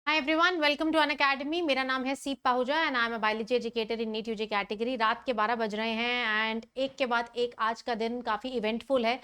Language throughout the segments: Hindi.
Hi everyone, welcome to Unacademy. मेरा नाम है Seep Pahuja and I am a biology educator in NEET UG category. रात के 12 बज रहे हैं एंड एक के बाद एक आज का दिन काफ़ी इवेंटफुल है।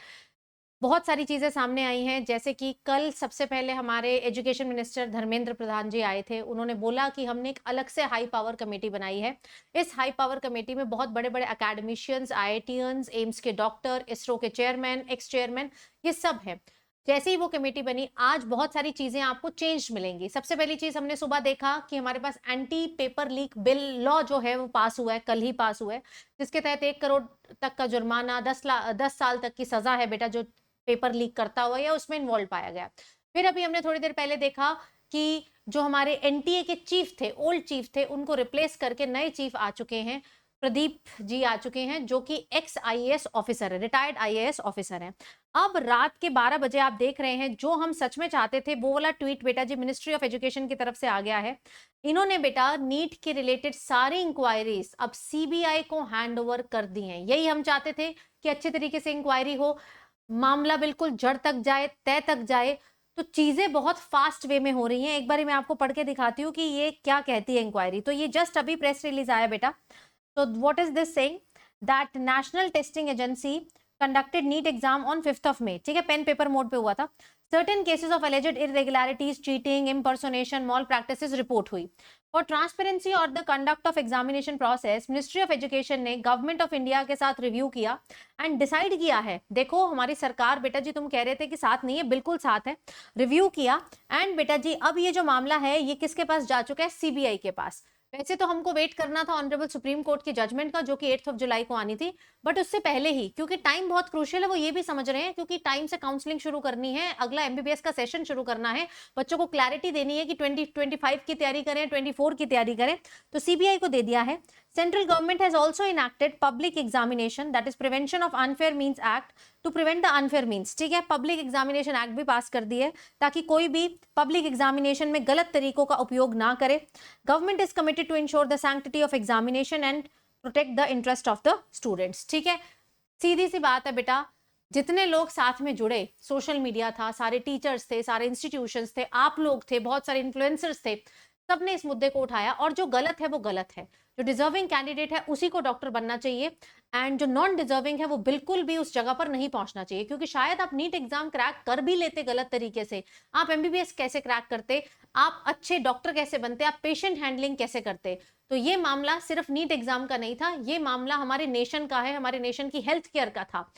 बहुत सारी चीज़ें सामने आई हैं, जैसे कि कल सबसे पहले हमारे एजुकेशन मिनिस्टर धर्मेंद्र प्रधान जी आए थे। उन्होंने बोला कि हमने एक अलग से हाई पावर कमेटी बनाई है। इस हाई पावर कमेटी में बहुत बड़े-बड़े एकेडमिशियंस, आईआईटियंस, एम्स के डॉक्टर, इसरो के चेयरमैन, एक्स चेयरमैन, ये सब हैं। जैसे ही वो कमेटी बनी, आज बहुत सारी चीज़ें आपको चेंज मिलेंगी। सबसे पहली चीज़ हमने सुबह देखा कि हमारे पास anti paper leak bill law जो है वो पास हुआ है, कल ही पास हुआ है, जिसके तहत 1 करोड़ तक का जुर्माना, 10 साल तक की सज़ा है बेटा जो पेपर लीक करता हुआ या उसमें इन्वॉल्व पाया गया। फिर अभी हमने थोड़ी देर पहले देखा कि जो हमारे एनटीए के चीफ थे, ओल्ड चीफ थे, उनको रिप्लेस करके नए चीफ आ चुके हैं। प्रदीप जी आ चुके हैं जो कि एक्स आईएएस ऑफिसर है, रिटायर्ड आईएएस ऑफिसर हैं। अब रात के 12 बजे आप देख रहे हैं, जो हम सच में चाहते थे वो वाला ट्वीट बेटा जी मिनिस्ट्री ऑफ एजुकेशन की तरफ से आ गया है। इन्होंने बेटा नीट के रिलेटेड सारी इंक्वायरीज अब सीबीआई को हैंड ओवर कर दी हैं। यही हम चाहते थे कि अच्छे तरीके से इंक्वायरी हो, मामला बिल्कुल जड़ तक जाए, तय तक जाए। तो चीजें बहुत फास्ट वे में हो रही हैं। एक बार मैं आपको पढ़ के दिखाती हूँ कि ये क्या कहती है इंक्वायरी। तो ये जस्ट अभी प्रेस रिलीज आया बेटा। तो what is this saying that National Testing Agency conducted NEET exam on 5th of May। ठीक है, पेन पेपर मोड पे हुआ था। Certain cases of alleged irregularities, cheating, impersonation, malpractices report हुई। फॉर ट्रांसपेरेंसी और the conduct of examination process, ministry of education ने गवर्नमेंट ऑफ इंडिया के साथ रिव्यू किया एंड डिसाइड किया है। देखो हमारी सरकार, बेटा जी तुम कह रहे थे कि साथ नहीं है, बिल्कुल साथ है। रिव्यू किया एंड बेटा जी अब ये जो मामला है ये किसके पास जा चुका है? सीबीआई के पास। वैसे तो हमको वेट करना था ऑनरेबल सुप्रीम कोर्ट की जजमेंट का, जो कि 8 जुलाई को आनी थी, बट उससे पहले ही, क्योंकि टाइम बहुत क्रूशियल है, वो ये भी समझ रहे हैं, क्योंकि टाइम से काउंसलिंग शुरू करनी है, अगला एमबीबीएस का सेशन शुरू करना है, बच्चों को क्लैरिटी देनी है कि 2025 की तैयारी करें, 24 की तैयारी करें, तो सीबीआई को दे दिया है। Central government has also enacted public examination, that is prevention of unfair means act, to prevent the unfair means. ठीक है, पब्लिक एग्जामिनेशन एक्ट भी पास कर दी है ताकि कोई भी पब्लिक एग्जामिनेशन में गलत तरीकों का उपयोग ना करे। Government is committed to ensure the sanctity of examination and protect the interest of the students. ठीक है, सीधी सी बात है बेटा, जितने लोग साथ में जुड़े, सोशल मीडिया था, सारे टीचर्स थे, सारे इंस्टीट्यूशंस थे, आप लोग थे, बहुत सारे इन्फ्लुएंसर्स थे, सबने इस मुद्दे को उठाया और जो गलत है वो गलत है। जो डिजर्विंग कैंडिडेट है उसी को डॉक्टर बनना चाहिए एंड जो नॉन डिजर्विंग है वो बिल्कुल भी उस जगह पर नहीं पहुंचना चाहिए, क्योंकि शायद आप नीट एग्जाम क्रैक कर भी लेते गलत तरीके से, आप एमबीबीएस कैसे क्रैक करते, आप अच्छे डॉक्टर कैसे बनते, आप पेशेंट हैंडलिंग कैसे करते। तो ये मामला सिर्फ नीट एग्जाम का नहीं था, ये मामला हमारे नेशन का है, हमारे नेशन की हेल्थ केयर का था।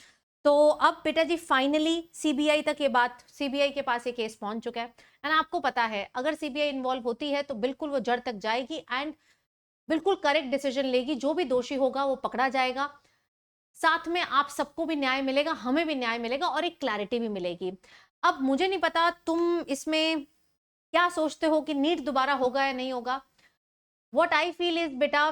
तो अब बेटा जी फाइनली सीबीआई तक ये बात, सीबीआई के पास ये केस पहुंच चुका है एंड आपको पता है अगर सीबीआई इन्वॉल्व होती है तो बिल्कुल वो जड़ तक जाएगी एंड बिल्कुल करेक्ट डिसीजन लेगी। जो भी दोषी होगा वो पकड़ा जाएगा, साथ में आप सबको भी न्याय मिलेगा, हमें भी न्याय मिलेगा और एक क्लैरिटी भी मिलेगी। अब मुझे नहीं पता तुम इसमें क्या सोचते हो कि नीट दोबारा होगा या नहीं होगा। व्हाट आई फील इज बेटा,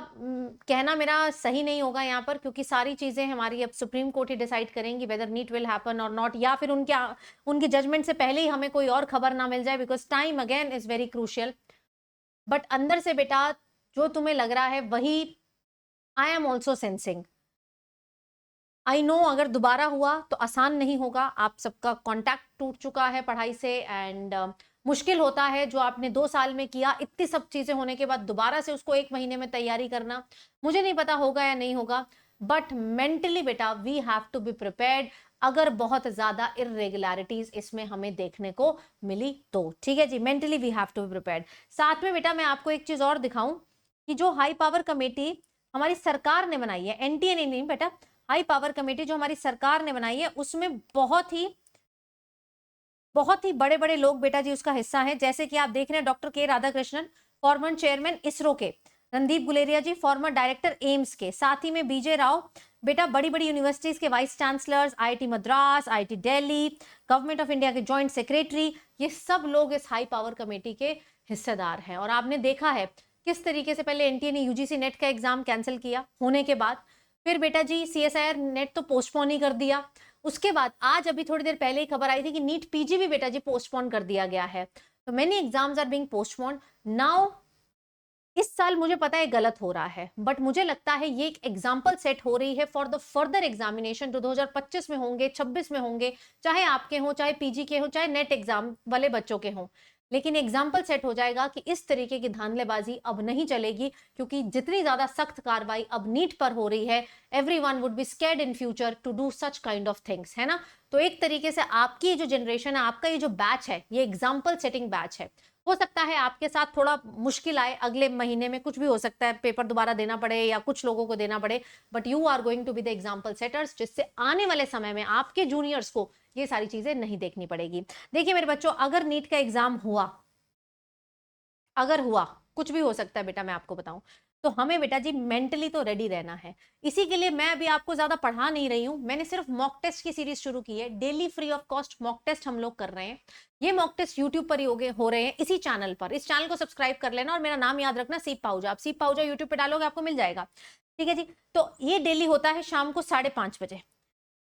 कहना मेरा सही नहीं होगा यहाँ पर, क्योंकि सारी चीजें हमारी अब सुप्रीम कोर्ट ही डिसाइड करेंगी वेदर नीट विल हैपन और नॉट, या फिर उनके जजमेंट से पहले ही हमें कोई और खबर ना मिल जाए, because time again is very crucial. But अंदर से बेटा जो तुम्हें लग रहा है वही I am also sensing. I know अगर दोबारा हुआ तो आसान नहीं होगा, आप सबका कॉन्टैक्ट टूट चुका है पढ़ाई से एंड मुश्किल होता है जो आपने 2 साल में किया, इतनी सब चीजें होने के बाद दोबारा से उसको 1 महीने में तैयारी करना। मुझे नहीं पता होगा या नहीं होगा, बट मेंटली बेटा we have to be prepared अगर बहुत ज्यादा इरेगुलरिटीज इसमें हमें देखने को मिली तो। ठीक है जी, mentally we have to be prepared. साथ में बेटा मैं आपको एक चीज और दिखाऊं कि जो हाई पावर कमेटी हमारी सरकार ने बनाई है, एनटीए ने नहीं बेटा, हाई पावर कमेटी जो हमारी सरकार ने बनाई है उसमें बहुत ही बड़े बड़े लोग बेटा जी उसका हिस्सा है। जैसे कि आप देख रहे हैं डॉक्टर के राधाकृष्णन, फॉर्मर चेयरमैन इसरो के, रणदीप गुलेरिया जी फॉर्मर डायरेक्टर एम्स के, साथ ही में बीजे राव बेटा बड़ी बड़ी यूनिवर्सिटीज के vice chancellors, IIT Madras, IIT Delhi, government of India के जॉइंट सेक्रेटरी, ये सब लोग इस हाई पावर कमेटी के हिस्सेदार हैं। और आपने देखा है किस तरीके से पहले एनटीए ने यूजीसी नेट का एग्जाम कैंसिल किया होने के बाद, फिर बेटा जी सीएसआईआर नेट तो पोस्टपोन ही कर दिया, उसके बाद आज अभी थोड़ी देर पहले ही खबर आई थी कि नीट पीजी भी बेटा जी पोस्टपोन कर दिया गया है। तो many exams are being postpone now. इस साल मुझे पता है गलत हो रहा है, बट मुझे लगता है ये एक एग्जाम्पल सेट हो रही है फॉर द फर्दर एग्जामिनेशन जो 2025 में होंगे, 26 में होंगे, चाहे आपके हो, चाहे पीजी के हो, चाहे नेट एग्जाम वाले बच्चों के हों। लेकिन एग्जाम्पल सेट हो जाएगा कि इस तरीके की धांधलेबाजी अब नहीं चलेगी, क्योंकि जितनी ज्यादा सख्त कार्रवाई अब नीट पर हो रही है, everyone would be scared in future to do such kind of things, है ना। तो एक तरीके से आपकी जो जनरेशन है, आपका ये जो बैच है, ये एग्जाम्पल सेटिंग बैच है। हो सकता है आपके साथ थोड़ा मुश्किल आए, अगले महीने में कुछ भी हो सकता है, पेपर दोबारा देना पड़े या कुछ लोगों को देना पड़े, but you are going to be the example setters, जिससे आने वाले समय में आपके जूनियर्स को ये सारी चीजें नहीं देखनी पड़ेगी। देखिए मेरे बच्चों, अगर नीट का एग्जाम हुआ, अगर हुआ, कुछ भी हो सकता है बेटा, मैं आपको बताऊं, तो हमें बेटा जी मेंटली तो रेडी रहना है। इसी के लिए मैं अभी आपको ज्यादा पढ़ा नहीं रही हूं, मैंने सिर्फ मॉक टेस्ट की सीरीज शुरू की है, daily free of cost mock test हम लोग कर रहे हैं। ये मॉक टेस्ट यूट्यूब पर ही हो रहे हैं, इसी चैनल पर। इस चैनल को सब्सक्राइब कर लेना और मेरा नाम याद रखना, सीप पाहुजा। आप सीप पाहुजा यूट्यूब पे डालोगे आपको मिल जाएगा, ठीक है जी। तो ये डेली होता है शाम को 5:30 बजे,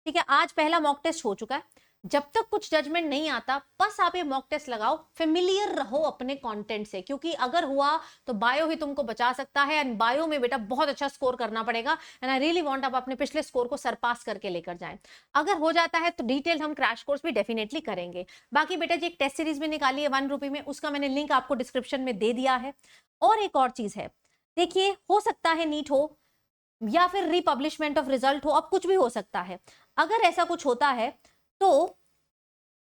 ठीक है। आज पहला मॉक टेस्ट हो चुका है। जब तक कुछ जजमेंट नहीं आता, बस आप ये मॉक टेस्ट लगाओ, फेमिलियर रहो अपने कंटेंट से, क्योंकि अगर हुआ तो बायो ही तुमको बचा सकता है। एंड बायो में बेटा बहुत अच्छा स्कोर करना पड़ेगा, एंड आई रियली वांट आप अपने पिछले स्कोर को सरपास करके लेकर जाएं। अगर हो जाता है तो डिटेल हम क्रैश कोर्स भी डेफिनेटली करेंगे। बाकी बेटा जी एक टेस्ट सीरीज भी निकाली है 1 रुपए में, उसका मैंने लिंक आपको डिस्क्रिप्शन में दे दिया है। और एक और चीज है, देखिए हो सकता है नीट हो या फिर रिपब्लिशमेंट ऑफ रिजल्ट हो, अब कुछ भी हो सकता है। अगर ऐसा कुछ होता है तो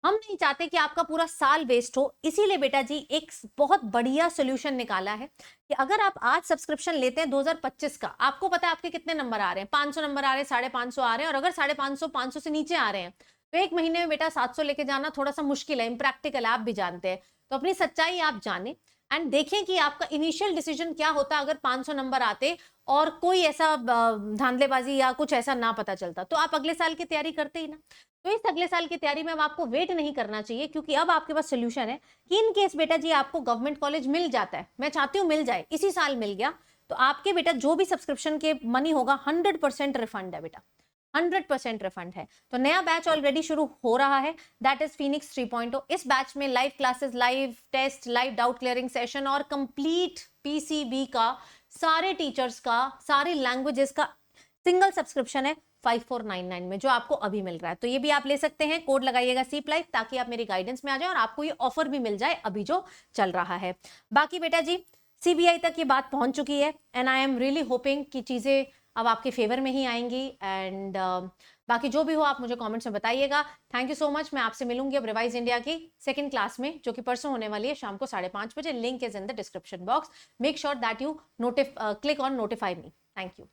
हम नहीं चाहते कि आपका पूरा साल वेस्ट हो, इसीलिए बेटा जी एक बहुत बढ़िया सोल्यूशन निकाला है कि अगर आप आज सब्सक्रिप्शन लेते हैं 2025 का, आपको पता है आपके कितने नंबर आ रहे हैं, 500 नंबर आ रहे हैं, 550 आ रहे हैं, और अगर 550 500 से नीचे आ रहे हैं तो एक महीने में बेटा 700 लेके जाना थोड़ा सा मुश्किल है, इम्प्रैक्टिकल, आप भी जानते हैं। तो अपनी सच्चाई आप जाने एंड देखें कि आपका इनिशियल डिसीजन क्या होता अगर 500 नंबर आते और कोई ऐसा धांधलेबाजी या कुछ ऐसा ना पता चलता, तो आप अगले साल की तैयारी करते ही ना। तो इस अगले साल की तैयारी में अब आपको वेट नहीं करना चाहिए, क्योंकि अब आपके पास सोल्यूशन है कि इन केस बेटा जी आपको गवर्नमेंट कॉलेज मिल जाता है, मैं चाहती हूँ मिल जाए, इसी साल मिल गया, तो आपके बेटा जो भी सब्सक्रिप्शन के मनी होगा 100% रिफंड है बेटा, 100% रिफंड है। तो नया बैच ऑलरेडी शुरू हो रहा है, दैट इज फीनिक्स 3.0। इस बैच में live classes, live test, live doubt clearing session और कंप्लीट पीसीबी का, सारे टीचर्स का, सारी लैंग्वेजेस का सिंगल सब्सक्रिप्शन है 5499 में, जो आपको अभी मिल रहा है। तो ये भी आप ले सकते हैं, कोड लगाइएगा सीप लाइव, ताकि आप मेरी गाइडेंस में आ जाए और आपको ये ऑफर भी मिल जाए अभी जो चल रहा है। बाकी बेटा जी सीबीआई तक ये बात पहुंच चुकी है, and I am really hoping कि चीजें अब आपके फेवर में ही आएंगी। एंड बाकी जो भी हो आप मुझे कमेंट्स में बताइएगा। Thank you so much. मैं आपसे मिलूंगी अब रिवाइज इंडिया की सेकंड क्लास में, जो कि परसों होने वाली है शाम को 5:30 बजे। Link is in the description box. Make sure that you click on notify me. Thank you.